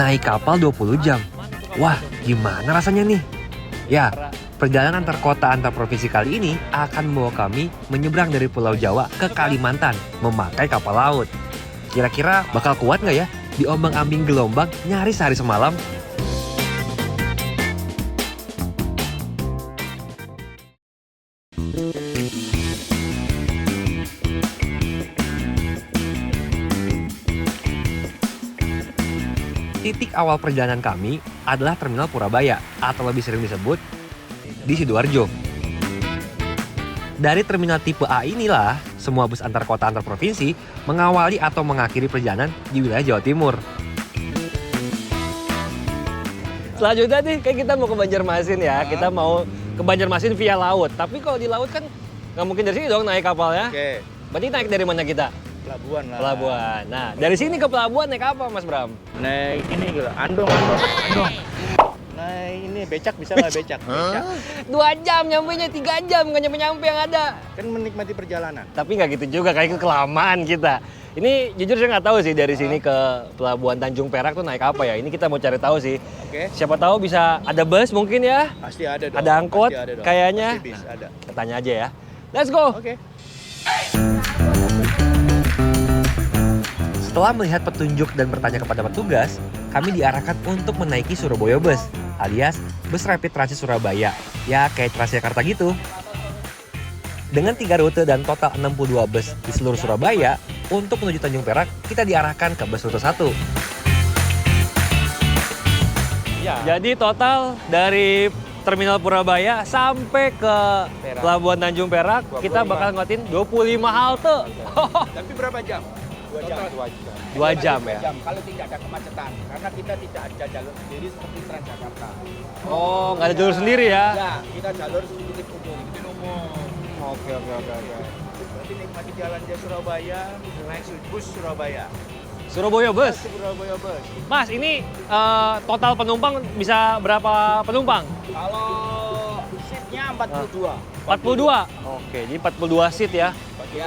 naik kapal 20 jam. Wah, gimana rasanya nih? Ya, perjalanan antar kota antar provinsi kali ini akan membawa kami menyeberang dari Pulau Jawa ke Kalimantan memakai kapal laut. Kira-kira bakal kuat nggak ya diombang-ambing gelombang nyaris sehari semalam? Titik awal perjalanan kami adalah Terminal Purabaya atau lebih sering disebut di Sidoarjo. Dari terminal tipe A inilah semua bus antar kota antar provinsi mengawali atau mengakhiri perjalanan di wilayah Jawa Timur. Selanjutnya nih kayak kita mau ke Banjarmasin ya. Kita mau ke Banjarmasin via laut. Tapi kalau di laut kan nggak mungkin dari sini dong naik kapalnya. Oke. Berarti naik dari mana kita? Pelabuhan lah. Pelabuhan. Nah, dari sini ke pelabuhan naik apa, Mas Bram? Naik ini gitu, andong. Naik ini becak bisa nggak becak? Becak. 2 jam nyampenya, 3 jam nggak nyampe-nyampe yang ada. Kan menikmati perjalanan. Tapi nggak gitu juga, kayak kelamaan kita. Ini jujur saya nggak tahu sih dari sini ke Pelabuhan Tanjung Perak tuh naik apa ya. Ini kita mau cari tahu sih. Oke. Siapa tahu bisa ada bus mungkin ya. Pasti ada dong. Ada angkot Pasti ada dong. kayaknya. Pasti bis ada. Kita tanya aja ya. Let's go. Oke. Setelah melihat petunjuk dan bertanya kepada petugas, kami diarahkan untuk menaiki Surabaya Bus, alias bus Rapid Transit Surabaya. Ya, kayak Transjakarta gitu. Dengan 3 rute dan total 62 bus di seluruh Surabaya, untuk menuju Tanjung Perak, kita diarahkan ke bus rute 1. Ya. Jadi total dari Terminal Purabaya sampai ke Pelabuhan Tanjung Perak, kita bakal ngelewatin 25 halte. Tapi berapa jam? 2 jam. 2 jam ya? Kalau tidak ada kemacetan. Karena kita tidak ada jalur sendiri seperti Transjakarta. Oh, nggak ada jalur sendiri ya? Ya, kita jalur sedikit umum. Oke. Berarti nikmati jalan di Surabaya, naik bus Surabaya. Surabaya Bus? Surabaya Bus. Mas, ini total penumpang bisa berapa penumpang? Kalau seatnya 42. 42? Oke, jadi 42 seat ya? Ya,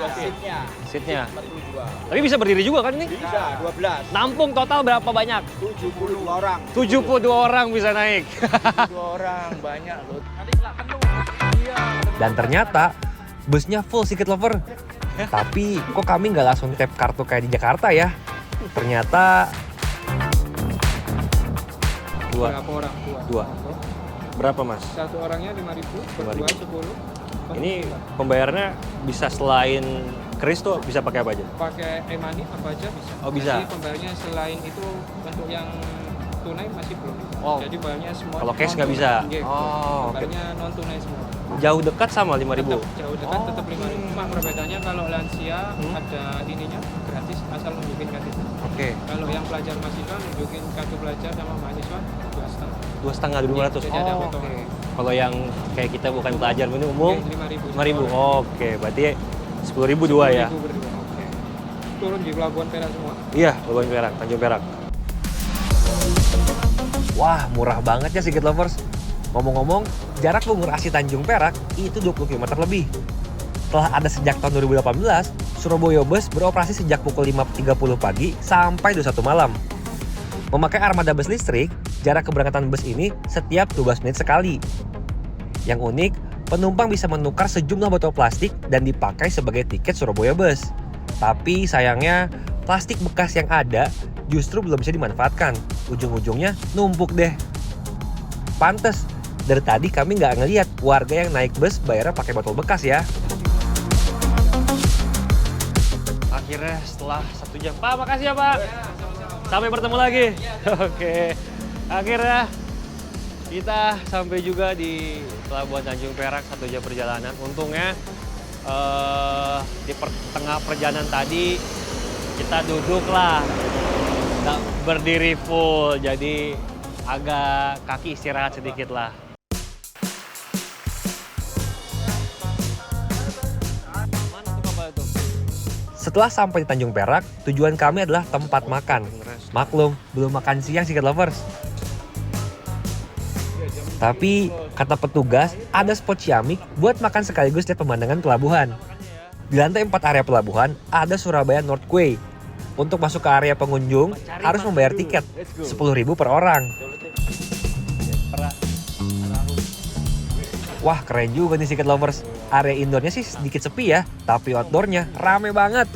Seatnya. 42. Tapi bisa berdiri juga kan ini? Bisa, 12. Nampung total berapa banyak? 70 orang. 72 orang bisa naik. 72 orang, banyak loh. Dan ternyata busnya full Secret Lover. Tapi kok kami nggak langsung tap kartu kayak di Jakarta ya? Ternyata Berapa orang? Dua. Berapa mas? Satu orangnya 5.000, berdua 10. Ini pembayarannya bisa selain kris tuh bisa pakai apa aja? Pakai e-money apa aja bisa. Oh, bisa. Jadi pembayarannya selain itu untuk yang tunai masih belum bisa. Oh. Jadi bayarnya semua. Kalau cash nggak bisa? Iya, Oh, oke. Pembayarannya non tunai semua. Jauh dekat sama 5.000? Tetap, jauh dekat Oh. tetap 5.000. Cuma perbedaannya kalau lansia ada ininya gratis asal nunjukin KTP. Oke. Kalau yang pelajar mahasiswa nunjukin kartu pelajar sama mahasiswa 2,5. 2,5 dari 500. Jadi ada Oh, potongan. oke. Kalau yang kayak kita bukan pelajar ini umum 5.000. 5.000. Oke, berarti 10.000 dua ya. 10.000 berdua. Oke. Turun di Pelabuhan Perak semua. Iya, Pelabuhan Perak, Tanjung Perak. Wah, murah banget ya Secret Lovers. Ngomong-ngomong, jarak Bungur Asi Tanjung Perak itu 20 km lebih. Telah ada sejak tahun 2018, Surabaya Bus beroperasi sejak pukul 5.30 pagi sampai 21 malam. Memakai armada bus listrik, jarak keberangkatan bus ini setiap 12 menit sekali. Yang unik, penumpang bisa menukar sejumlah botol plastik dan dipakai sebagai tiket Surabaya Bus. Tapi sayangnya, plastik bekas yang ada justru belum bisa dimanfaatkan. Ujung-ujungnya numpuk deh. Pantes, dari tadi kami nggak ngeliat warga yang naik bus bayarnya pakai botol bekas ya. Akhirnya setelah 1 jam. Pak, makasih ya Pak. Sampai bertemu lagi. Oke. Akhirnya kita sampai juga di Pelabuhan Tanjung Perak 1 jam perjalanan. Untungnya di tengah perjalanan tadi kita duduk lah, nggak berdiri full, jadi agak kaki istirahat sedikit lah. Setelah sampai di Tanjung Perak, tujuan kami adalah tempat makan. Maklum, belum makan siang Secret Lovers. Tapi, kata petugas, ada spot ciamik buat makan sekaligus lihat pemandangan pelabuhan. Di lantai 4 area pelabuhan, ada Surabaya North Quay. Untuk masuk ke area pengunjung harus membayar tiket 10.000 per orang. Wah, keren juga nih Secret Lovers. Area indoornya sih sedikit sepi ya, tapi outdoornya rame banget.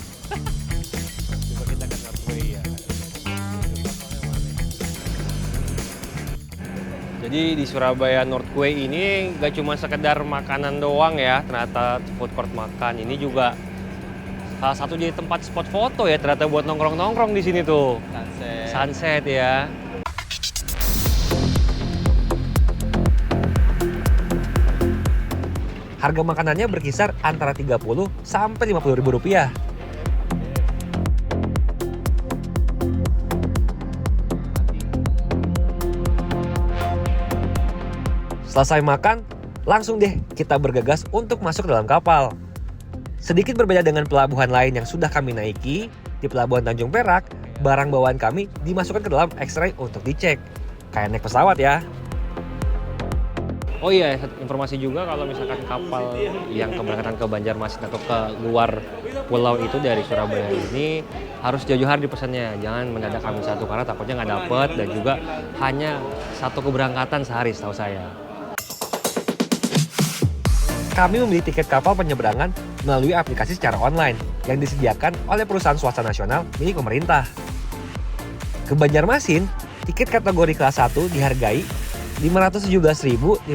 Jadi di Surabaya North Quay ini gak cuma sekedar makanan doang ya, ternyata food court makan. Ini juga salah satu jadi tempat spot foto ya, ternyata buat nongkrong-nongkrong di sini tuh. Sunset ya. Harga makanannya berkisar antara 30 sampai 50 ribu rupiah. Selesai makan, langsung deh kita bergegas untuk masuk ke dalam kapal. Sedikit berbeda dengan pelabuhan lain yang sudah kami naiki, di Pelabuhan Tanjung Perak, barang bawaan kami dimasukkan ke dalam X-ray untuk dicek. Kayak naik pesawat ya. Oh iya, informasi juga kalau misalkan kapal yang keberangkatan ke Banjarmasin atau ke luar pulau itu dari Surabaya ini harus jauh-jauh hari dipesannya. Jangan mendadak ambil satu karena takutnya nggak dapet dan juga hanya satu keberangkatan sehari setahu saya. Kami membeli tiket kapal penyeberangan melalui aplikasi secara online yang disediakan oleh perusahaan swasta nasional milik pemerintah. Ke Banjarmasin, tiket kategori kelas 1 dihargai Rp517.500.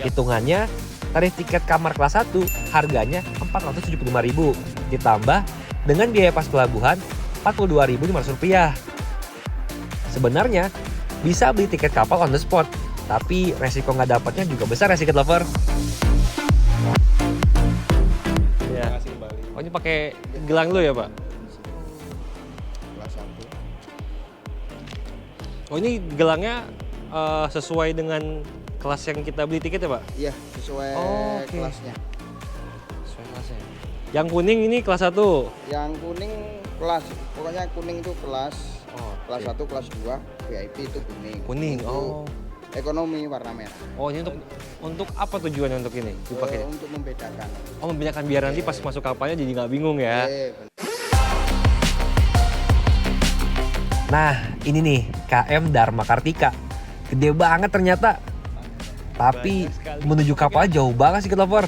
Hitungannya, tarif tiket kamar kelas 1 harganya Rp475.000, ditambah dengan biaya pas pelabuhan Rp42.500. Sebenarnya, bisa beli tiket kapal on the spot, tapi resiko nggak dapatnya juga besar ya Secret Lover. Ya. Oh ini pakai gelang dulu ya Pak? Kelas 1. Oh ini gelangnya sesuai dengan kelas yang kita beli tiket ya Pak? Iya, sesuai oke. kelasnya. Sesuai kelasnya. Yang kuning ini kelas 1? Yang kuning kelas, pokoknya kuning itu kelas. Oh, Kelas 1, kelas 2, VIP itu kuning. Kuning, Itu oh. Ekonomi warna merah. Oh ini untuk apa tujuannya untuk ini dipakai? Untuk membedakan. Oh membedakan biar nanti pas masuk kapalnya jadi nggak bingung ya? Nah, ini nih KM Dharma Kartika. Gede banget ternyata. Tapi menuju kapal jauh banget Secret Lover.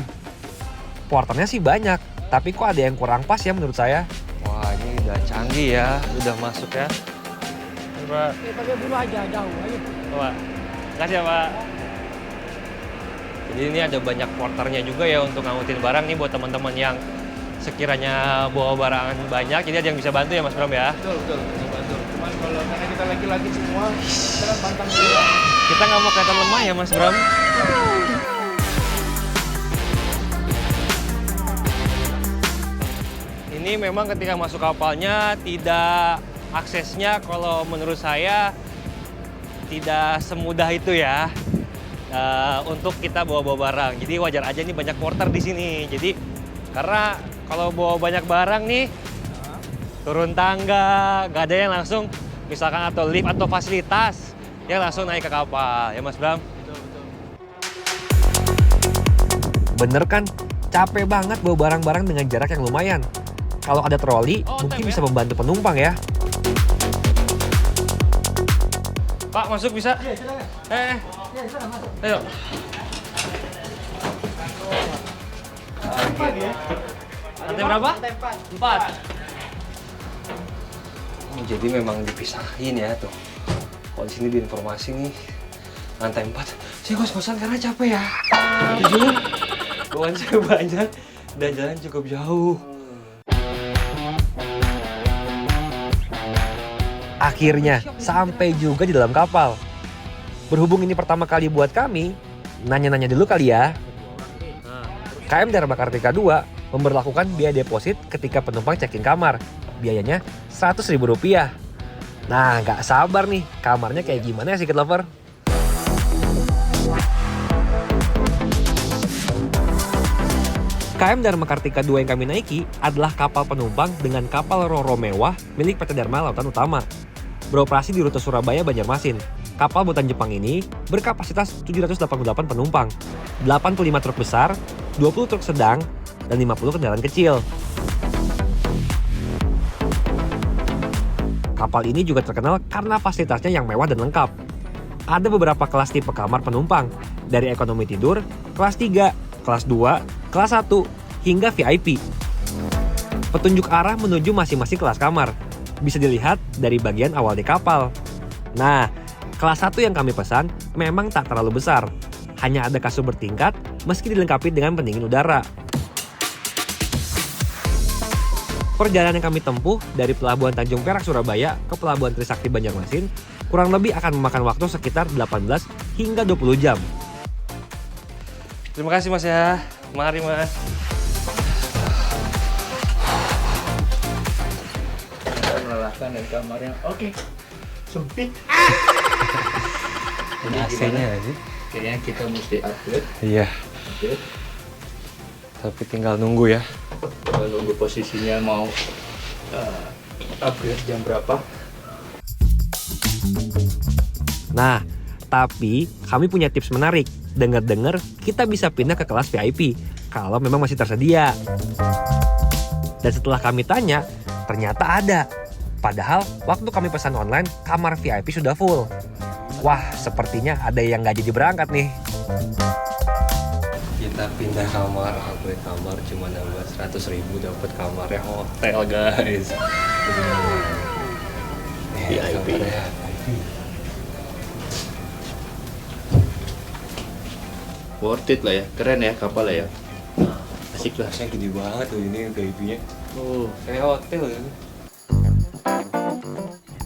Porternya sih banyak, tapi kok ada yang kurang pas ya menurut saya. Wah ini udah canggih ya, udah masuk ya. Ini, Pak. Pakai bulu aja jauh aja. Pak. Makasih ya Pak. Jadi ini ada banyak porternya juga ya untuk ngangkutin barang nih buat teman-teman yang sekiranya bawa barang banyak. Jadi ada yang bisa bantu ya Mas Bram ya? Betul, bisa bantu. Cuman kalau karena kita laki-laki semua, kita kan pantang juga. Kita nggak mau kelihatan lemah ya Mas Bram? Ini memang ketika masuk kapalnya tidak aksesnya kalau menurut saya tidak semudah itu ya untuk kita bawa-bawa barang. Jadi wajar aja nih banyak porter di sini. Jadi karena kalau bawa banyak barang nih turun tangga, nggak ada yang langsung misalkan atau lift atau fasilitas yang langsung naik ke kapal ya Mas Bram. Bener kan? Capek banget bawa barang-barang dengan jarak yang lumayan. Kalau ada troli, mungkin bisa membantu penumpang ya. Pak, masuk bisa? Iya, silakan. Iya, silakan masuk. Ayo. Lantai berapa? Lantai 4. 4. Jadi memang dipisahin ya tuh. Kalau di sini di informasi nih lantai 4. Saya kos-kosan karena capek ya. Jujur, bawaan saya banyak dan jalan cukup jauh. Akhirnya sampai juga di dalam kapal. Berhubung ini pertama kali buat kami, nanya-nanya dulu kali ya. KM Dharma Kartika 2 memberlakukan biaya deposit ketika penumpang check-in kamar. Biayanya Rp100.000. Nah, nggak sabar nih, kamarnya kayak gimana ya Secret Lover? KM Dharma Kartika 2 yang kami naiki adalah kapal penumpang dengan kapal Ro-Ro mewah milik PT Dharma Lautan Utama. Beroperasi di rute Surabaya Banjarmasin. Kapal buatan Jepang ini berkapasitas 788 penumpang, 85 truk besar, 20 truk sedang, dan 50 kendaraan kecil. Kapal ini juga terkenal karena fasilitasnya yang mewah dan lengkap. Ada beberapa kelas tipe kamar penumpang, dari ekonomi tidur, kelas 3, kelas 2, kelas 1, hingga VIP. Petunjuk arah menuju masing-masing kelas kamar bisa dilihat dari bagian awal di kapal. Nah, kelas 1 yang kami pesan memang tak terlalu besar. Hanya ada kasur bertingkat meski dilengkapi dengan pendingin udara. Perjalanan yang kami tempuh dari Pelabuhan Tanjung Perak Surabaya ke Pelabuhan Trisakti Banjarmasin kurang lebih akan memakan waktu sekitar 18 hingga 20 jam. Terima kasih Mas ya. Mari Mas. Kita melelahkan dan kamarnya. Oke. Sempit. Ini AC-nya sih. Kayaknya kita mesti upgrade. Iya. Upgrade. Tapi tinggal nunggu ya. Kita nunggu posisinya mau upgrade jam berapa. Nah, tapi kami punya tips menarik. Dengar-dengar kita bisa pindah ke kelas VIP kalau memang masih tersedia. Dan setelah kami tanya, ternyata ada. Padahal waktu kami pesan online, kamar VIP sudah full. Wah, sepertinya ada yang nggak jadi berangkat nih. Kita pindah kamar, upgrade kamar cuma nambah 100.000 dapat kamarnya hotel guys. VIP. Worth it lah ya, keren ya kapal ya. Asik lah. Masnya gede banget tuh ini VIP-nya. Oh, Kayak hotel ya.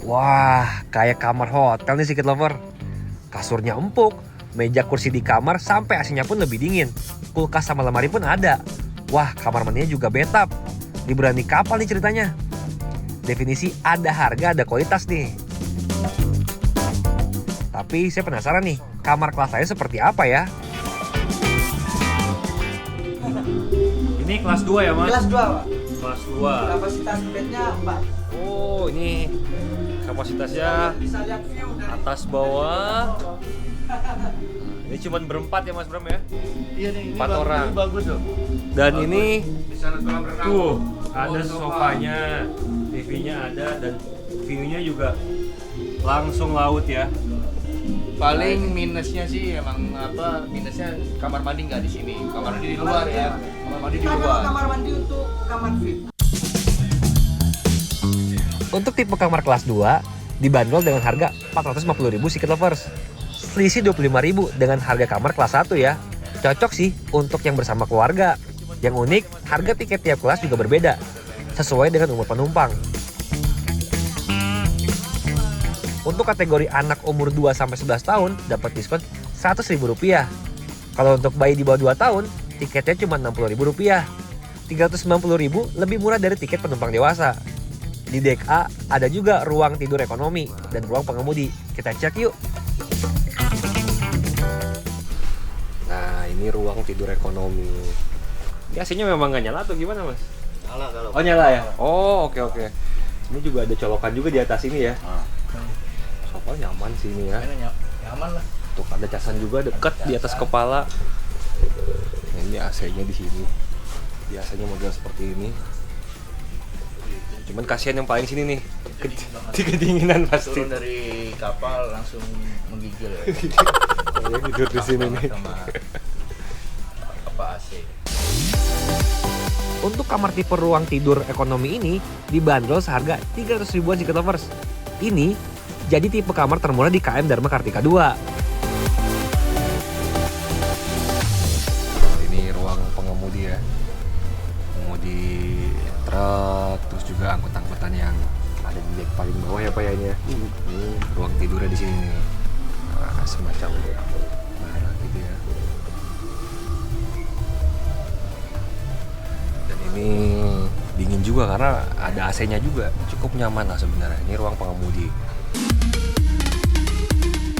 Wah, kayak kamar hotel nih Secret Lover. Kasurnya empuk, meja kursi di kamar sampai AC-nya pun lebih dingin. Kulkas sama lemari pun ada. Wah, kamar mandinya juga bathtub. Liburan di kapal nih ceritanya. Definisi ada harga, ada kualitas nih. Tapi saya penasaran nih, kamar kelas saya seperti apa ya? Ini kelas 2 ya Mas? Kelas 2, Pak. Kelas 2. Kapasitas bednya 4. Oh, ini kapasitasnya Bisa lihat view dari atas bawah. Ini cuma berempat ya Mas Bram ya? iya nih, ini 4 orang. Ini bagus loh. Dan ini Di sana kolam renang. tuh ada sofa. sofanya, TV-nya ada dan view-nya juga langsung laut ya. Paling minusnya sih emang minusnya kamar mandi nggak di sini. Kamar mandi di luar ya. Kamar mandi di Kita luar. kamar mandi untuk kamar VIP. Untuk tipe kamar kelas 2 dibanderol dengan harga 450.000 Secret Lovers. Selisih 25.000 dengan harga kamar kelas 1 ya. Cocok sih untuk yang bersama keluarga. Yang unik, harga tiket tiap kelas juga berbeda, sesuai dengan umur penumpang. Untuk kategori anak umur 2-11 tahun dapat diskon Rp100.000. Kalau untuk bayi di bawah 2 tahun, tiketnya cuma Rp60.000. Rp390.000 lebih murah dari tiket penumpang dewasa. Di dek A ada juga ruang tidur ekonomi dan ruang pengemudi. Kita cek yuk. Nah, ini ruang tidur ekonomi. Ini AC-nya memang nggak nyala atau gimana Mas? Nyala kalau. Oh nyala ya? Oh oke. Ini juga ada colokan juga di atas ini ya. Sofa nyaman sih ini ya. Nyaman lah. Tuh ada casan juga dekat di atas kepala. Nah, ini AC-nya di sini. Biasanya model seperti ini. Cuman kasihan yang paling sini nih. Kedinginan pasti. Turun dari kapal langsung menggigil ya. Saya tidur di sini nih. Sama apa AC. Untuk kamar tipe ruang tidur ekonomi ini dibanderol seharga 300.000-an Secret Lovers. Ini jadi tipe kamar termurah di KM Dharma Kartika 2. Ini ruang pengemudi ya. Pengemudi truk, terus juga angkutan-angkutan yang ada di dek paling bawah ya Pak ya ini ya. Ini ruang tidurnya di sini nih. Nah, semacam barak gitu ya. Dan ini dingin juga karena ada AC-nya juga. Cukup nyaman lah sebenarnya. Ini ruang pengemudi.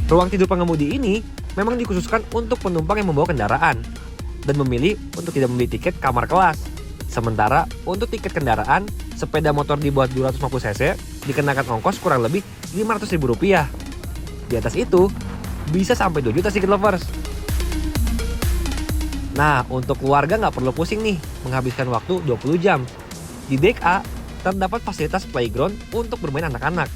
Ruang tidur pengemudi ini memang dikhususkan untuk penumpang yang membawa kendaraan dan memilih untuk tidak membeli tiket kamar kelas. Sementara untuk tiket kendaraan, sepeda motor di bawah 250 cc dikenakan ongkos kurang lebih Rp500.000. Di atas itu, bisa sampai 2 juta Secret Lovers. Nah, untuk keluarga nggak perlu pusing nih, menghabiskan waktu 20 jam. Di dek A, terdapat fasilitas playground untuk bermain anak-anak.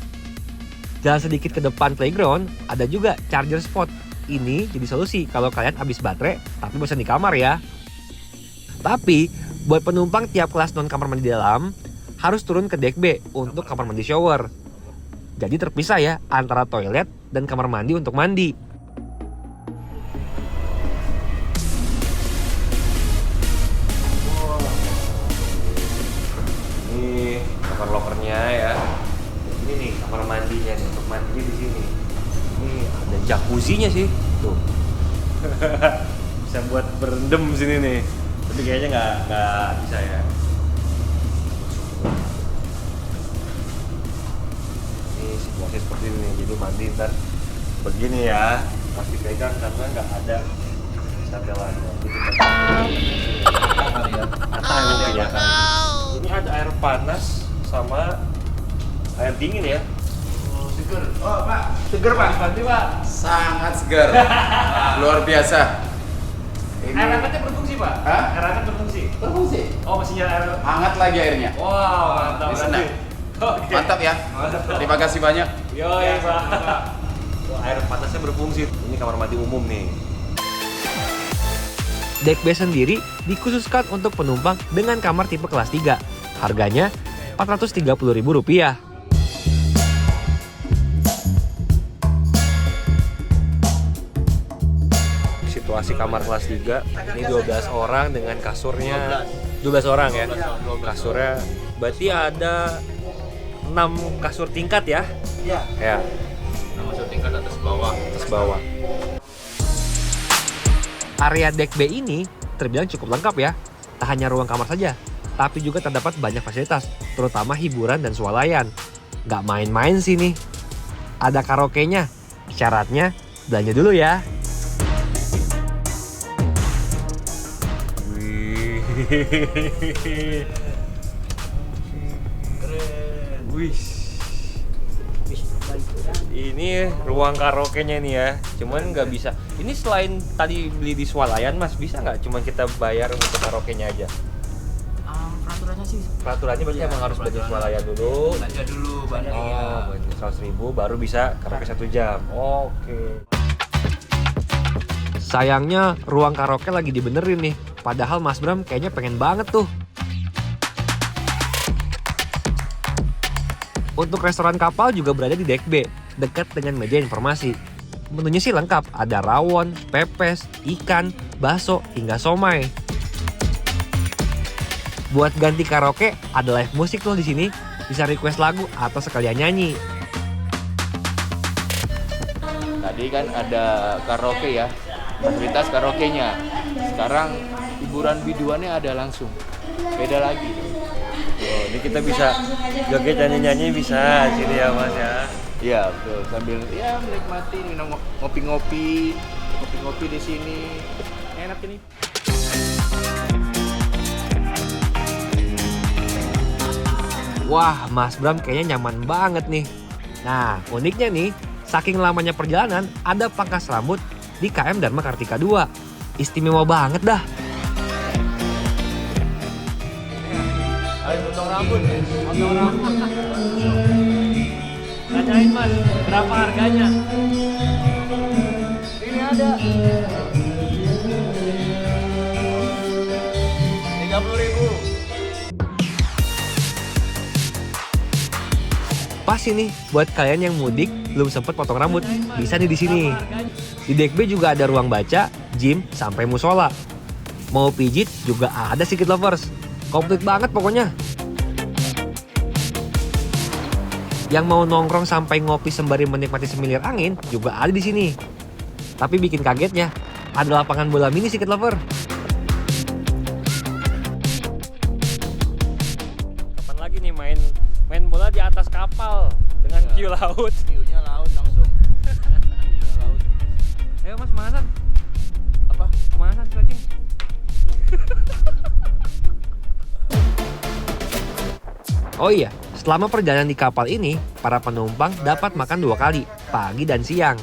Jalan sedikit ke depan playground, ada juga charger spot. Ini jadi solusi kalau kalian habis baterai tapi bosan di kamar ya. Tapi buat penumpang tiap kelas non kamar mandi dalam harus turun ke deck B untuk kamar mandi shower. Jadi terpisah ya antara toilet dan kamar mandi untuk mandi. Ini kamar lokernya ya. Ini nih kamar mandinya nih, untuk mandinya di sini. Ini ada jacuzzinya sih, tuh. Bisa buat berendam sini nih. Tapi kayaknya nggak bisa ya. Ini situasi seperti ini, jadi mandi ntar begini ya. Pasti pegang karena nggak ada setelannya. Atau mungkin ya kan. Ini ada air panas sama air dingin ya. Seger. Oh, Pak. Seger, Pak. Mandi Pak. Sangat seger. Luar biasa. Ini Air hangatnya berfungsi Pak? Hah? Air hangat berfungsi? berfungsi. Oh masih nyala air. Hangat lagi airnya. Wow mantap Di sana. berarti. Oke. Mantap ya. Mantap. Terima kasih banyak. Yoi Pak. Wah, air panasnya berfungsi. Ini kamar mandi umum nih. Deck B sendiri dikhususkan untuk penumpang dengan kamar tipe kelas 3. Harganya Rp430.000. Situasi kamar kelas 3, ini 12 orang dengan kasurnya 12 orang ya. Kasurnya berarti ada 6 kasur tingkat ya. Iya. Ya, Masuk tingkat atas bawah. atas bawah. Area deck B ini terbilang cukup lengkap ya. Tak hanya ruang kamar saja, tapi juga terdapat banyak fasilitas, terutama hiburan dan swalayan. Nggak main-main sih nih. Ada karaoke-nya. Syaratnya belanja dulu ya. Wih. Wih. Ini ruang karaoke-nya nih ya. Cuman nggak bisa. Ini selain tadi beli di swalayan Mas, bisa nggak cuman kita bayar untuk karaoke-nya aja? Peraturannya sih Peraturannya berarti emang harus beli swalayan dulu. Belanja dulu banyak. Oh, 100.000 baru bisa karaoke 1 jam. Oke. Sayangnya ruang karaoke lagi dibenerin nih. Padahal Mas Bram kayaknya pengen banget tuh. Untuk restoran kapal juga berada di deck B, dekat dengan meja informasi. Menunya sih lengkap, ada rawon, pepes, ikan, bakso, hingga somai. Buat ganti karaoke, ada live musik tuh di sini. Bisa request lagu atau sekalian nyanyi. Tadi kan ada karaoke ya. Fasilitas karaoke-nya. Sekarang hiburan biduannya ada langsung. Beda lagi. Oh, ini kita bisa joget nyanyi-nyanyi bisa sini ya Mas ya. Iya, betul. Sambil ya menikmati minum ngopi-ngopi di sini. Enak ini. Wah, Mas Bram kayaknya nyaman banget nih. Nah, uniknya nih, saking lamanya perjalanan, ada pangkas rambut di KM Dharma Kartika 2. Istimewa banget dah. Ayo potong rambut. Tanyain Mas, berapa harganya? Ini ada 30.000. Pas ini buat kalian yang mudik belum sempet potong rambut, bisa nih di sini. Di deck B juga ada ruang baca, gym, sampai musola. Mau pijit juga ada Sikit Lovers. Komplit banget pokoknya. Yang mau nongkrong sampai ngopi sembari menikmati semilir angin juga ada di sini. Tapi bikin kagetnya, ada lapangan bola mini Sikit Lover. Kapan lagi nih main bola di atas kapal dengan view laut? View-nya laut langsung. Laut. Ayo Mas, pemanasan. Apa? Pemanasan stretching. Oh iya, selama perjalanan di kapal ini, para penumpang dapat makan 2 kali, pagi dan siang.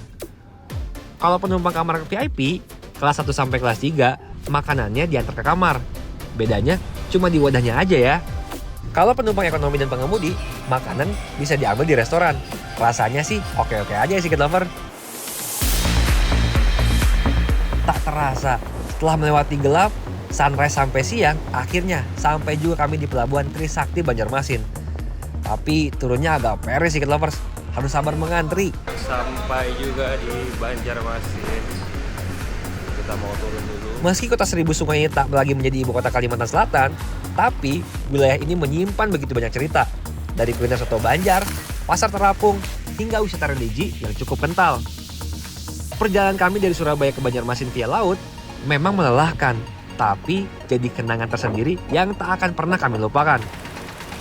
Kalau penumpang kamar VIP, kelas 1 sampai kelas 3, makanannya diantar ke kamar. Bedanya cuma di wadahnya aja ya. Kalau penumpang ekonomi dan pengemudi, makanan bisa diambil di restoran. Rasanya sih oke-oke aja ya Secret Lover. Tak terasa, setelah melewati gelap, sunrise sampai siang, akhirnya sampai juga kami di Pelabuhan Trisakti Banjarmasin. Tapi turunnya agak peres Secret Lovers, harus sabar mengantri. Sampai juga di Banjarmasin. Kita mau turun dulu. Meski kota seribu sungai ini tak lagi menjadi ibu kota Kalimantan Selatan, tapi wilayah ini menyimpan begitu banyak cerita. Dari kuliner soto Banjar, pasar terapung, hingga wisata religi yang cukup kental. Perjalanan kami dari Surabaya ke Banjarmasin via laut memang melelahkan, tapi jadi kenangan tersendiri yang tak akan pernah kami lupakan.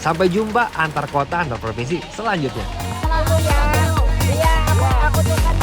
Sampai jumpa antar kota antar provinsi selanjutnya. Selalu ya. Iya, aku tuh kan